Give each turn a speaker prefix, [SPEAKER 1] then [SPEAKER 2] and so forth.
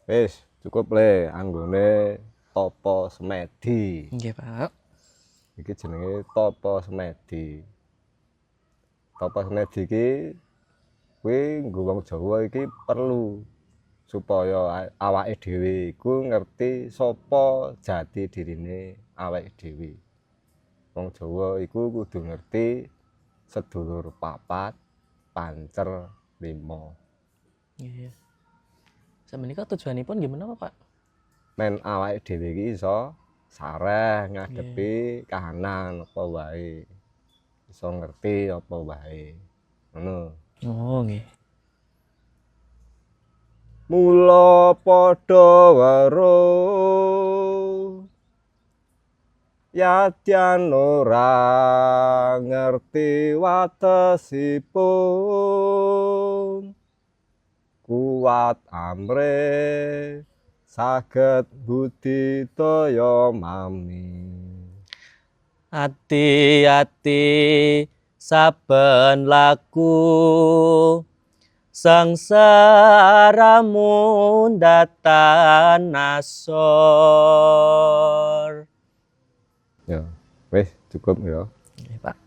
[SPEAKER 1] Wis, cukup le anggone Tapa Semedi.
[SPEAKER 2] Nggih, Pak.
[SPEAKER 1] Iki jenenge Tapa Semedi. Tapa Semedi iki kuwi nggo wong Jawa iki perlu supaya awake dhewe iku ngerti sapa jati dirine awake dhewe. Wong Jawa iku kudu ngerti sedulur papat, pancer lima.
[SPEAKER 2] Nggih. Sakmenika tujuanipun nggih menapa, Pak?
[SPEAKER 1] Men awake dhewe iki iso sareh ngadepi
[SPEAKER 2] Nggih.
[SPEAKER 1] kahanan apa wae. Iso ngerti apa wae. Ngono.
[SPEAKER 2] Oh, nggih.
[SPEAKER 1] Mula padha weruh yadyan ora ngerti watesipun kuwat amrih saged budidaya mami.
[SPEAKER 2] Ati-ati saben laku sangsaramu datan nasor.
[SPEAKER 1] Ya, wis cukup ya.
[SPEAKER 2] Nggih, Pak.